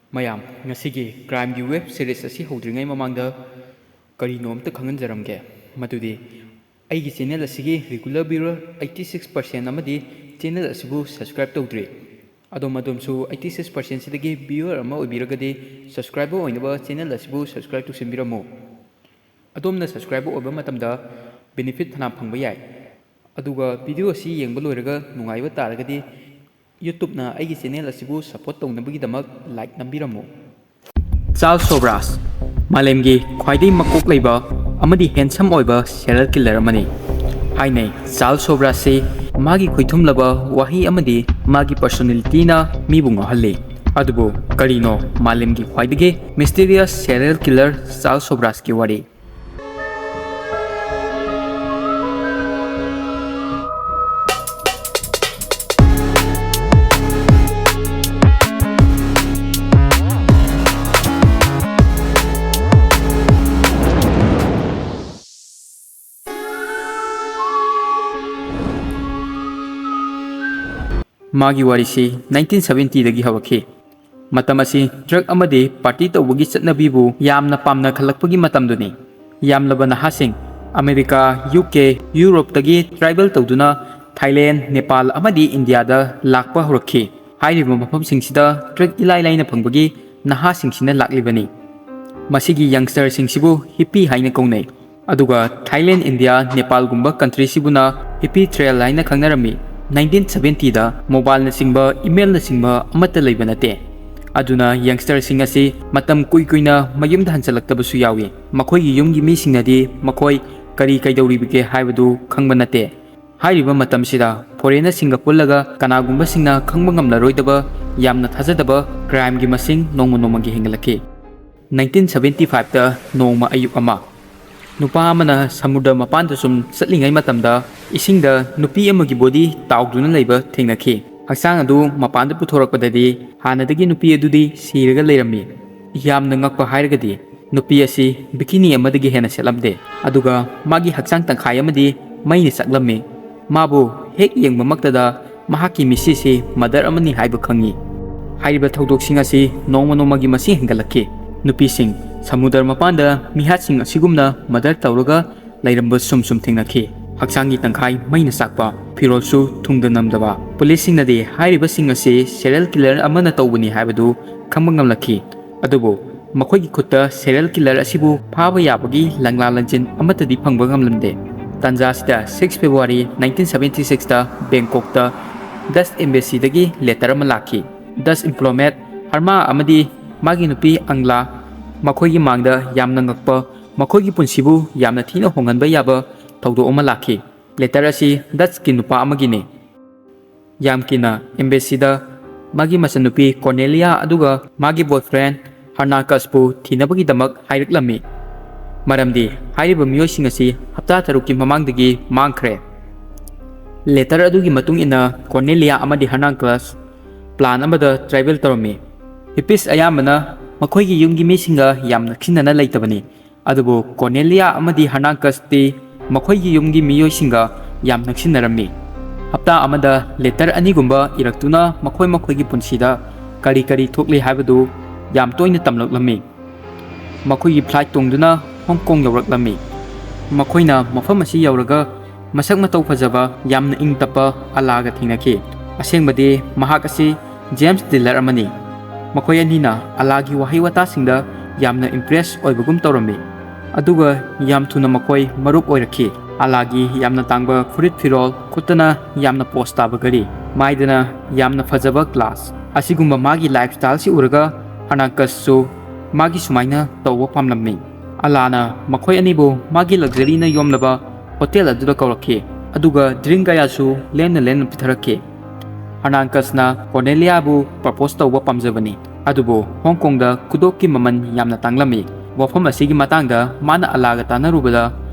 ꯃꯌꯥꯝ ꯉꯁꯤꯒꯤ ꯀ꯭ꯔꯥꯏꯝꯒꯤ web series ꯑꯁꯤ ꯍꯧꯗ꯭ꯔꯤꯉꯩ ꯃꯃꯥꯡꯗ ꯀꯔꯤꯅꯣ ꯑꯝꯇ ꯈꯪꯍꯟꯖꯔꯝꯒꯦ ꯃꯗꯨꯗꯤ ꯑꯩꯒꯤ ꯆꯦꯅꯦꯜ ꯑꯁꯤꯒꯤ ꯔꯤꯒꯨꯂꯔ ꯚ꯭ꯌꯨꯋꯔ 86% ꯑꯃꯗꯤ ꯆꯦꯅꯦꯜ ꯑꯁꯤꯕꯨ ꯁꯕꯁꯀ꯭ꯔꯥꯏꯕ ꯇꯧꯗ꯭ꯔꯤ ꯑꯗꯣꯝꯁꯨ 86% ꯁꯤꯗꯒꯤ ꯚ꯭ꯌꯨꯋꯔ ꯑꯃ ꯑꯣꯏꯕꯤꯔꯒꯗꯤ ꯁꯕꯁꯀ꯭ꯔꯥꯏꯕꯔ ꯑꯣꯏꯅꯕ ꯆꯦꯅꯦꯜ ꯑꯁꯤꯕꯨ ꯁꯕꯁꯀ꯭ꯔꯥꯏꯕ ꯇꯧꯁꯤꯟꯕꯤꯔꯝꯃꯨ ꯑꯗꯣꯝꯅ ꯁꯕꯁꯀ꯭ꯔꯥꯏꯕꯔ ꯑꯣꯏꯕ ꯃꯇꯝꯗ ꯕꯦꯅꯤꯐꯤꯠ ꯐꯅꯥꯝ ꯐꯪꯕ ꯌꯥꯏ ꯑꯗꯨꯒ ꯚꯤꯗꯤꯑꯣ ꯑꯁꯤ ꯌꯦꯡꯕ ꯂꯣꯏꯔꯒ ꯅꯨꯡꯉꯥꯏꯕ ꯇꯥꯔꯒꯗꯤ ꯌꯨꯇꯨꯕꯅ ꯑꯩꯒꯤ ꯆꯦꯅꯦꯜ ꯑꯁꯤꯕꯨ ꯁꯄꯣꯔꯠ ꯇꯧꯅꯕꯒꯤꯗꯃꯛ ꯂꯥꯏꯛ ꯅꯝꯕꯤꯔꯝꯃꯨ ꯆꯥꯔꯜꯁ ꯁꯣꯕ꯭ꯔꯥꯖ ꯃꯥꯂꯦꯝꯒꯤ ꯈ꯭ꯋꯥꯏꯗꯒꯤ ꯃꯀꯣꯛ ꯂꯩꯕ ꯑꯃꯗꯤ ꯍꯦꯟꯁꯝ ꯑꯣꯏꯕ ꯁꯦꯔꯤꯌꯦꯜ ꯀꯤꯂꯔ ꯑꯃꯅꯤ ꯍꯥꯏꯅꯩ ꯆꯥꯔꯜꯁ ꯁꯣꯕ꯭ꯔꯥꯖꯁꯤ ꯃꯥꯒꯤ ꯈꯣꯏꯊꯨꯝꯂꯕ ꯋꯥꯍꯩ ꯑꯃꯗꯤ ꯃꯥꯒꯤ ꯄꯔꯁꯣꯅꯦꯂꯤꯇꯤꯅ ꯃꯤꯕꯨ ꯉꯥꯎꯍꯜꯂꯤ ꯑꯗꯨꯕꯨ ꯀꯔꯤꯅꯣ ꯃꯥꯂꯦꯝꯒꯤ ꯈ꯭ꯋꯥꯏꯗꯒꯤ ꯃꯤꯁꯇꯤꯔꯤꯌꯁ ꯁꯦꯔꯤꯌꯦꯜ ꯀꯤꯂꯔ ꯆꯥꯔꯜꯁ ꯁꯣꯕ꯭ꯔꯥꯖꯀꯤ ꯋꯥꯔꯤ ꯃꯥꯒꯤ ꯋꯥꯔꯤꯁꯤ 1970ꯗꯒꯤ ꯍꯧꯔꯛꯈꯤ ꯃꯇꯝ ꯑꯁꯤ ꯗ꯭ꯔꯒ ꯑꯃꯗꯤ ꯄꯥꯔꯇꯤ ꯇꯧꯕꯒꯤ ꯆꯠꯅꯕꯤꯕꯨ ꯌꯥꯝꯅ ꯄꯥꯝꯅꯈꯠꯂꯛꯄꯒꯤ ꯃꯇꯝꯗꯨꯅꯤ ꯌꯥꯝꯂꯕ ꯅꯍꯥꯁꯤꯡ ꯑꯃꯦꯔꯤꯀꯥ ꯌꯨꯀꯦ ꯌꯨꯔꯣꯞꯇꯒꯤ ꯇ꯭ꯔꯥꯏꯕꯦꯜ ꯇꯧꯗꯨꯅ ꯊꯥꯏꯂꯦꯟ ꯅꯦꯄꯥꯜ ꯑꯃꯗꯤ ꯏꯟꯗꯤꯌꯥꯗ ꯂꯥꯛꯄ ꯍꯧꯔꯛꯈꯤ ꯍꯥꯏꯔꯤꯕ ꯃꯐꯝꯁꯤꯡꯁꯤꯗ ꯗ꯭ꯔꯒ ꯏꯂꯥꯏ ꯂꯥꯏꯅ ꯐꯪꯕꯒꯤ ꯅꯍꯥꯁꯤꯡꯁꯤꯅ ꯂꯥꯛꯂꯤꯕꯅꯤ ꯃꯁꯤꯒꯤ ꯌꯪꯁꯇꯔꯁꯤꯡꯁꯤꯕꯨ ꯍꯤꯞꯄꯤ ꯍꯥꯏꯅ ꯀꯧꯅꯩ ꯑꯗꯨꯒ ꯊꯥꯏꯂꯦꯟ ꯏꯟꯗꯤꯌꯥ ꯅꯦꯄꯥꯜꯒꯨꯝꯕ ꯀꯟꯇ꯭ꯔꯤꯁꯤꯕꯨꯅ ꯍꯤꯞꯄꯤ ꯇ꯭ꯔꯦꯜ ꯍꯥꯏꯅ ꯈꯪꯅꯔꯝꯃꯤ 1970ꯗ ꯃꯣꯕꯥꯏꯜꯅꯆꯤꯡꯕ ꯏꯃꯦꯜꯅꯆꯤꯡꯕ ꯑꯃꯠꯇ ꯂꯩꯕ ꯅꯠꯇꯦ ꯑꯗꯨꯅ ꯌꯪꯁꯇꯔꯁꯤꯡ ꯑꯁꯤ ꯃꯇꯝ ꯀꯨꯏꯅ ꯃꯌꯨꯝꯗ ꯍꯟꯖꯜꯂꯛꯇꯕꯁꯨ ꯌꯥꯎꯏ ꯃꯈꯣꯏꯒꯤ ꯌꯨꯝꯒꯤ ꯃꯤꯁꯤꯡꯅꯗꯤ ꯃꯈꯣꯏ ꯀꯔꯤ ꯀꯩꯗꯧꯔꯤꯕꯒꯦ ꯍꯥꯏꯕꯗꯨ ꯈꯪꯕ ꯅꯠꯇꯦ ꯍꯥꯏꯔꯤꯕ ꯃꯇꯝꯁꯤꯗ ꯐꯣꯔꯦꯅꯔꯁꯤꯡꯒ ꯄꯨꯜꯂꯒ ꯀꯅꯥꯒꯨꯝꯕꯁꯤꯡꯅ ꯈꯪꯕ ꯉꯝꯂꯔꯣꯏꯗꯕ ꯌꯥꯝꯅ ꯊꯥꯖꯗꯕ ꯀ꯭ꯔꯥꯏꯝꯒꯤ ꯃꯁꯤꯡ ꯅꯣꯡꯃꯒꯤ ꯍꯦꯟꯒꯠꯂꯛꯈꯤ 1975ꯗ ꯅꯣꯡꯃ ꯑꯌꯨꯛ ꯑꯃ ꯅꯨꯄꯥ ꯑꯃꯅ ꯁꯃꯨꯗ꯭ꯔ ꯃꯄꯥꯟꯗ ꯁꯨꯝ ꯆꯠꯂꯤꯉꯩ ꯃꯇꯝꯗ ꯏꯁꯤꯡꯗ ꯅꯨꯄꯤ ꯑꯃꯒꯤ ꯕꯣꯗꯤ ꯇꯥꯎꯗꯨꯅ ꯂꯩꯕ ꯊꯦꯡꯅꯈꯤ ꯍꯛꯆꯥꯡ ꯑꯗꯨ ꯃꯄꯥꯟꯗ ꯄꯨꯊꯣꯔꯛꯄꯗꯗꯤ ꯍꯥꯟꯅꯗꯒꯤ ꯅꯨꯄꯤ ꯑꯗꯨꯗꯤ ꯁꯤꯔꯒ ꯂꯩꯔꯝꯃꯤ ꯌꯥꯝꯅ ꯉꯛꯄ ꯍꯥꯏꯔꯒꯗꯤ ꯅꯨꯄꯤ ꯑꯁꯤ ꯕꯤꯀꯤꯅꯤ ꯑꯃꯗꯒꯤ ꯍꯦꯟꯅ ꯁꯦꯠꯂꯝꯗꯦ ꯑꯗꯨꯒ ꯃꯥꯒꯤ ꯍꯛꯆꯥꯡ ꯇꯪꯈꯥꯏ ꯑꯃꯗꯤ ꯃꯩꯅ ꯆꯥꯛꯂꯝꯃꯤ ꯃꯥꯕꯨ ꯍꯦꯛ ꯌꯦꯡꯕꯃꯛꯇꯗ ꯃꯍꯥꯛꯀꯤ ꯃꯤꯁꯤꯁꯤ ꯃꯗꯔ ꯑꯃꯅꯤ ꯍꯥꯏꯕ ꯈꯪꯉꯤ ꯍꯥꯏꯔꯤꯕ ꯊꯧꯗꯣꯛꯁꯤꯡ ꯑꯁꯤ ꯅꯣꯡꯃꯒꯤ ꯃꯁꯤꯡ ꯍꯦꯟꯒꯠꯂꯛꯈꯤ ꯅꯨꯄꯤꯁꯤꯡ ꯁꯃꯨꯗ꯭ꯔ ꯃꯄꯥꯟꯗ ꯃꯤꯍꯥꯠꯁꯤꯡ ꯑꯁꯤꯒꯨꯝꯅ ꯃꯗꯔ ꯇꯧꯔꯒ ꯂꯩꯔꯝꯕ ꯁꯨꯝ ꯊꯦꯡꯅꯈꯤ ꯍꯛꯆꯥꯡꯒꯤ ꯇꯪꯈꯥꯏ ꯃꯩꯅ ꯆꯥꯛꯄ ꯐꯤꯔꯣꯜꯁꯨ ꯊꯨꯡꯗ ꯅꯝꯗꯕ ꯄꯨꯂꯤꯁꯁꯤꯡꯅꯗꯤ ꯍꯥꯏꯔꯤꯕꯁꯤꯡ ꯑꯁꯤ ꯁꯦꯔꯤꯌꯦꯜ ꯀꯤꯂꯔ ꯑꯃꯅ ꯇꯧꯕꯅꯤ ꯍꯥꯏꯕꯗු ꯈꯪꯕ ꯉꯝꯂꯛꯈꯤ ꯑꯗꯨꯕꯨ ꯃꯈꯣꯏꯒꯤ ꯈꯨꯠꯇ ꯁꯦꯔꯤꯌꯦꯜ ꯀꯤꯂꯔ ꯑꯁꯤꯕꯨ ꯐꯥꯕ ꯌꯥꯕꯒꯤ ꯂꯪꯂꯥ ꯂꯪꯆꯤꯟ ꯑꯃꯠꯇꯗꯤ ꯐꯪꯕ ꯉꯝꯂꯝꯗꯦ ꯇꯥꯟꯖꯥꯁꯤꯗ 6 ꯐꯦꯕ꯭ꯔꯨꯋꯥꯔꯤ 1976ꯗ ꯕꯦꯡꯀꯣꯛꯇ ꯗꯁ ꯑꯦꯝꯕꯦꯁꯤꯗꯒꯤ ꯂꯦꯇꯔ ꯑꯃ ꯂꯥꯛꯈꯤ ꯗꯁ ꯗꯤꯄ꯭ꯂꯣꯃꯦꯠ ꯍꯔꯃꯥ ꯑꯃꯗꯤ ꯃꯥꯒꯤ ꯅꯨꯄꯤ ꯑꯪꯂꯥ ꯃꯈꯣꯏꯒꯤ ꯃꯥꯡꯗ ꯌꯥꯝꯅ ꯉꯛꯄ ꯃꯈꯣꯏꯒꯤ ꯄꯨꯟꯁꯤꯕꯨ ꯌꯥꯝꯅ ꯊꯤꯅ ꯍꯣꯡꯍꯟꯕ ꯌꯥꯕ ꯊꯧꯗꯣꯛ ꯑꯃ ꯂꯥꯛꯈꯤ ꯂꯦꯇꯔ ꯑꯁꯤ ꯗꯆꯀꯤ ꯅꯨꯄꯥ ꯑꯃꯒꯤꯅꯤ ꯌꯥꯝꯀꯤꯅ ꯑꯦꯝꯕꯦꯁꯤꯗ ꯃꯥꯒꯤ ꯃꯆꯟꯅꯨꯄꯤ ꯀꯣꯔꯅꯦꯂꯤꯌꯥ ꯑꯗꯨꯒ ꯃꯥꯒꯤ ꯕꯣꯏꯐ꯭ꯔꯦꯟ ꯍꯔꯅꯥꯀꯁꯄꯨ ꯊꯤꯅꯕꯒꯤꯗꯃꯛ ꯍꯥꯏꯔꯛꯂꯝꯃꯤ ꯃꯔꯝꯗꯤ ꯍꯥꯏꯔꯤꯕ ꯃꯤꯑꯣꯏꯁꯤꯡ ꯑꯁꯤ ꯍꯞꯇꯥ 6ꯀꯤ ꯃꯃꯥꯡꯗꯒꯤ ꯃꯥꯡꯈ꯭ꯔꯦ ꯂꯦꯇꯔ ꯑꯗꯨꯒꯤ ꯃꯇꯨꯡ ꯏꯟꯅ ꯀꯣꯔꯅꯦꯂꯤꯌా ꯑꯃꯗꯤ ꯍꯔꯅꯥꯀꯁ ꯄ꯭ꯂꯥꯟ ꯑꯃꯗ ꯇ꯭ꯔꯥꯏꯕꯦꯜ ꯇꯧꯔꯝꯃꯤ ꯍꯤꯞꯄꯤꯁ ꯑꯌꯥꯝꯕꯅ ꯃꯈꯣꯏꯒꯤ ꯌꯨꯝꯒꯤ ꯃꯤꯁꯤꯡꯒ ꯌꯥꯝ ꯅꯛꯁꯤꯟꯅꯅ ꯂꯩꯇꯕꯅꯤ ꯑꯗꯨꯕꯨ ꯀꯣꯔꯅꯦꯂꯤꯌꯥ ꯑꯃꯗꯤ ꯍꯔꯅꯥꯀꯁꯇꯤ ꯃꯈꯣꯏꯒꯤ ꯌꯨꯝꯒꯤ ꯃꯤꯑꯣꯏꯁꯤꯡꯒ ꯌꯥꯝ ꯅꯛꯁꯤꯟꯅꯔꯝꯃꯤ ꯍꯞꯇꯥ ꯑꯃꯗ ꯂꯦꯇꯔ ꯑꯅꯤꯒꯨꯝꯕ ꯏꯔꯛꯇꯨꯅ ꯃꯈꯣꯏꯒꯤ ꯄꯨꯟꯁꯤꯗ ꯀꯔꯤ ꯊꯣꯛꯂꯤ ꯍꯥꯏꯕꯗු ꯌꯥꯝ ꯇꯣꯏꯅ ꯇꯝꯂꯛꯂꯝꯃꯤ ꯃꯈꯣꯏꯒꯤ ꯐ꯭ꯂꯥꯏꯠ ꯇꯣꯡꯗꯨꯅ ꯍꯣꯡꯀꯣꯡ ꯌꯧꯔꯛꯂꯝꯃꯤ ꯃꯈꯣꯏꯅ ꯃꯐꯝ ꯑꯁꯤ ꯌꯧꯔꯒ ꯃꯁꯛ ꯃꯇꯧ ꯐꯖꯕ ꯌꯥꯝꯅ ꯏꯪ ꯇꯞꯄ ꯑꯂꯥꯒ ꯊꯦꯡꯅꯈꯤ ꯑꯁꯦꯡꯕꯗꯤ ꯃꯍꯥꯛ ꯑꯁꯤ ꯖꯦꯝꯁ ꯗꯤꯂꯔ ꯑꯃꯅꯤ ꯃꯈꯣꯏ ꯑꯅꯤꯅ ꯑꯂꯥꯒꯤ ꯋꯥꯍꯩ ꯋꯥꯇꯥꯁꯤꯡꯗ ꯌꯥꯝꯅ ꯏꯝꯄ꯭ꯔꯦꯁ ꯑꯣꯏꯕꯒꯨꯝ ꯇꯧꯔꯝꯃꯤ ꯑꯗꯨꯒ ꯌꯥꯝ ꯊꯨꯅ ꯃꯈꯣꯏ ꯃꯔꯨꯞ ꯑꯣꯏꯔꯛꯈꯤ ꯑꯂꯥꯒꯤ ꯌꯥꯝꯅ ꯇꯥꯡꯕ ꯐꯨꯔꯤꯠ ꯐꯤꯔꯣꯜ ꯈꯨꯠꯇꯅ ꯌꯥꯝꯅ ꯄꯣꯁ ꯇꯥꯕ ꯒꯥꯔꯤ ꯃꯥꯏꯗꯅ ꯌꯥꯝꯅ ꯐꯖꯕ ꯒ꯭ꯂꯥꯁ ꯑꯁꯤꯒꯨꯝꯕ ꯃꯥꯒꯤ ꯂꯥꯏꯐ ꯁ꯭ꯇꯥꯏꯜꯁꯤ ꯎꯔꯒ ꯍꯔꯅꯥꯀꯁꯁꯨ ꯃꯥꯒꯤ ꯁꯨꯃꯥꯏꯅ ꯇꯧꯕ ꯄꯥꯝꯂꯝꯃꯤ ꯑꯂꯥꯅ ꯃꯈꯣꯏ ꯑꯅꯤꯕꯨ ꯃꯥꯒꯤ ꯂꯛꯖꯔꯤꯅ ꯌꯣꯝꯂꯕ ꯍꯣꯇꯦꯜ ꯑꯗꯨꯗ ꯀꯧꯔꯛꯈꯤ ꯑꯗꯨꯒ ꯗ꯭ꯔꯤꯡ ꯀꯌꯥꯁꯨ ꯂꯦꯟꯅ ꯄꯤꯊꯔꯛꯈꯤ ꯍꯔꯅꯥꯀꯁꯅ ꯀꯣꯔꯅꯦꯂꯤꯌꯥꯕꯨ ꯄ꯭ꯔꯄꯣꯁ ꯇꯧꯕ ꯄꯥꯝꯖꯕꯅꯤ ꯑꯗꯨꯕꯨ ꯍꯣꯡꯀꯣꯡꯗ ꯈꯨꯗꯣꯞꯀꯤ ꯃꯃꯜ ꯌꯥꯝꯅ ꯇꯥꯡꯂꯝꯃꯤ ꯋꯥꯐꯝ ꯑꯁꯤꯒꯤ ꯃꯇꯥꯡꯗ ꯃꯥꯅ ꯑꯂꯥꯒ ꯇꯥꯟꯅꯔꯨꯕꯗ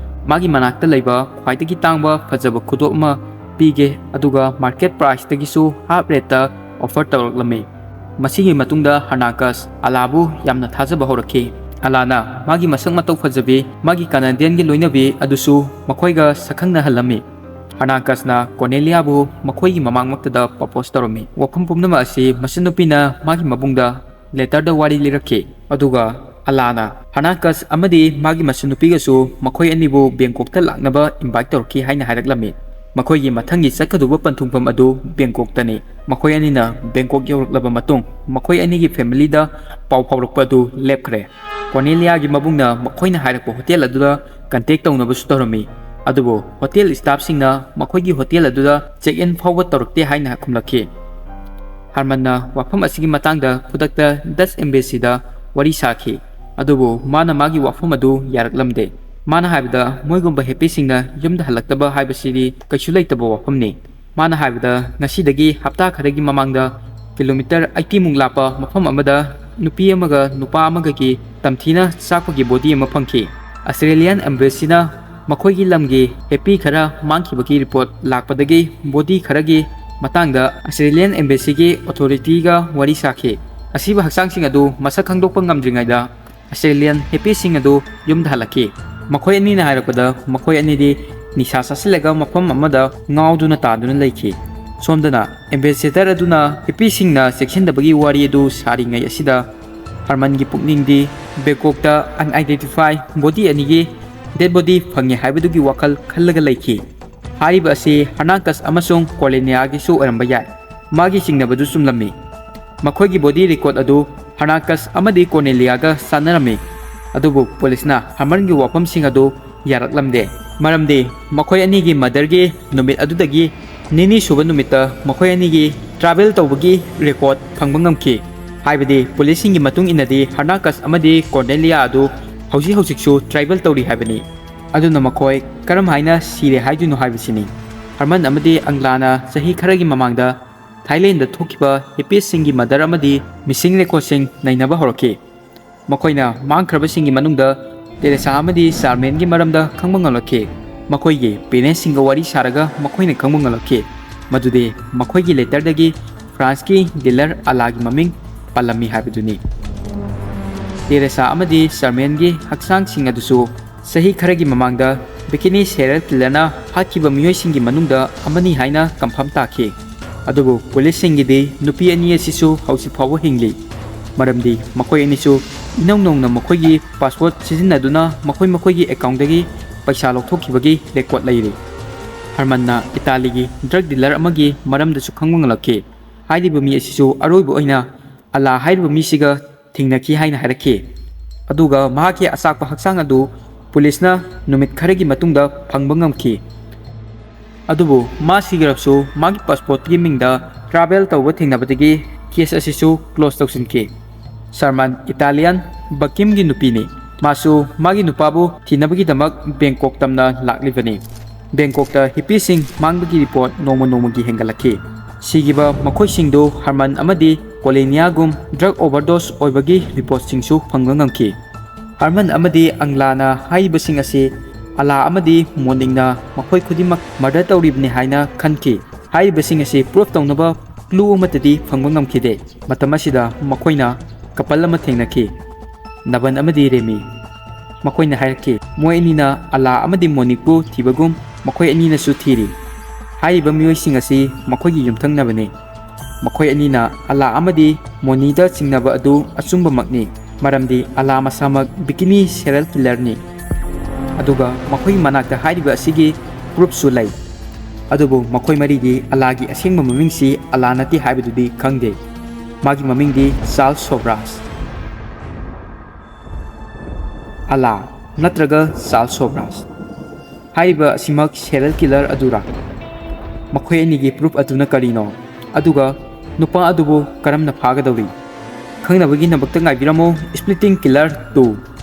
ꯃꯥꯒꯤ ꯃꯅꯥꯛꯇ ꯂꯩꯕ ꯈ꯭ꯋꯥꯏꯗꯒꯤ ꯇꯥꯡꯕ ꯐꯖꯕ ꯈꯨꯗꯣꯞ ꯑꯃ ꯄꯤꯒꯦ ꯑꯗꯨꯒ ꯃꯥꯔꯀꯦꯠ ꯄ꯭ꯔꯥꯏꯁꯇꯒꯤꯁꯨ ꯍꯥꯞ ꯔꯦꯠꯇ ꯑꯣꯐꯔ ꯇꯧꯔꯛꯂꯝꯃꯤ ꯃꯁꯤꯒꯤ ꯃꯇꯨꯡꯗ ꯍꯔꯅꯥꯀꯁ ꯑꯂꯥꯕꯨ ꯌꯥꯝꯅ ꯊꯥꯖꯕ ꯍꯧꯔꯛꯈꯤ ꯑꯂꯥꯅ ꯃꯥꯒꯤ ꯃꯁꯛ ꯃꯇꯧ ꯐꯖꯕꯤ ꯃꯥꯒꯤ ꯀꯅꯥꯗꯤꯌꯟꯒꯤ ꯂꯣꯏꯅꯕꯤ ꯑꯗꯨꯁꯨ ꯃꯈꯣꯏꯒ ꯁꯛꯈꯪꯅꯍꯜꯂꯝꯃꯤ ꯍꯔꯅꯥꯀꯁꯅ ꯀꯣꯔꯅꯦꯂꯤꯌꯥꯕꯨ ꯃꯈꯣꯏꯒꯤ ꯃꯃꯥꯡꯃꯛꯇꯗ ꯄ꯭ꯔꯄꯣꯁ ꯇꯧꯔꯝꯃꯤ ꯋꯥꯐꯝ ꯄꯨꯝꯅꯃꯛ ꯑꯁꯤ ꯃꯆꯟꯅꯨꯄꯤꯅ ꯃꯥꯒꯤ ꯃꯕꯨꯡꯗ letter da wari lirakhi aduga alana hanakas amadi magi masunupigasu makhoi anibu Bangkok ta laknaba invite torki haina hairaklammi makhoi gi mathangi sakhaduba panthungpam adu Bangkok tani makhoi anina Bangkok yawraklaba matung makhoi ani gi family da pau phawrakpa adu lepkhre Cornelia gi mabungna makhoina hairakpa hotel aduda contact tawnaba su torami adubo hotel staff singna makhoi gi hotel aduda check in fawwa torkte haina khumlakhi Harmanna wafam asigi matangda khudakta Dutch embassy da wari sakhi adubo mana magi wafam adu yaraklamde mana haibda moigumba happy singna yumda halaktaba haibasiri kaisu leitaba wafamni mana haibda ngasidagi hapta kharagi mamangda kilometer 80 mung lapa mafam amada nupi amaga nupa amaga ki tamthina sakpagi body ama phangki Australian embassy na makhoi gi lamgi happy khara mangkhibagi report lakpadagi body kharagi matangda Australian embassy gi authority ga wari sakhi asiba haksang sing adu masak khangdokpa ngamdringaida Australian happy sing adu yumda halaki makhoi ani na hairakpada makhoi ani di nisa sasilaga mafam amada ngauduna taduna leikhi somdana ambassador aduna happy sing na section da bagi wari adu sari ngai asida Harman gi pukning di Bangkok ta unidentified body ani gi dead body phangi haibadu gi wakal khallaga leikhi hariba ase hanakas amasung Cornelia gi su aramba yai magi singnabadu sumlammi makhoi gi body record adu hanakas amadi Cornelia ga sanarami adubu police na Harman gi wafam sing adu yaraklamde maramde makhoi ani gi mother gi numit adudagi nini suba numita makhoi ani gi travel tawbagi record phangba ngamki haibadi police sing gi matung inadi hanakas amadi Cornelia adu hauji su tribal tawri haibani aduna makhoi karam haina sire haidunu haibasini Harman amadi anglana sahi kharagi mamangda Thailand da thokiba happy singi mother amadi missing record sing nainaba horaki makoina mangkhraba singi manungda Teresa amadi Serpent gi maramda khangba ngalakhe makhoi gi parents singa wari saraga makoina khangba ngalakhe madude makhoi gi letter dagi France ki dealer alagi maming palami habiduni Teresa amadi Serpent gi haksang singa dusu sahi kharagi mamangda bikini serial killer na hakiba miyoi singi manungda amani haina confirm takhi adubu police singi de nupi ani asisu hausi phawa hingli maramdi makoi ani su inong nong na makoi gi passport sizinaduna makoi gi account dagi paisa lokthokibagi record lairi Harman na Italy gi drug dealer amagi maramda su khangmang lakhe haidiba mi asisu aroibo oina ala haidiba mi siga thingnaki haina harakhe aduga mahaki asakpa haksang adu police na numit kharagi matungda phangba ngamki adubu ma sigarapsu magi passport gi mingda travel tawba thingnabadagi case asisu close tawsinki Sarman Italian bakim gi nupini masu magi nupabu thinabagi damak Bangkok tamna laklibani Bangkok ta hippie sing mangbagi report nomo gi hengalakhi sigiba makhoi singdo Harman amadi Cornelia gum drug overdose oibagi report singsu phangba ngamki Harman amadi anglana haiba sing ase ala amadi morningna makhoi khudimak murder tawribni haina khanki haiba sing ase proof tawnaba clue amatadi phangba ngamkhide matamasida makhoina kapal ama thengnaki naban amadi remi makoina hairki moi anina ala amadi monipu thibagum makoi anina su thiri haiba mioi sing asi makoi gi yumthang nabani makoi anina ala amadi monida chingnaba adu achumba makni maramdi ala masamak bikini serial killer ni aduga makoi manakta haiba asigi proof su lai adubu makoi marigi alagi asengma mamingsi ala nati haibadudi khangde magi mamingdi Charles Sobhraj ala natraga Charles Sobhraj haiba simak serial killer adura makhoi anigi proof aduna karino aduga nupa adubu karamna phagadawri khangnabagi nabakta ngaibiramo splitting killer 2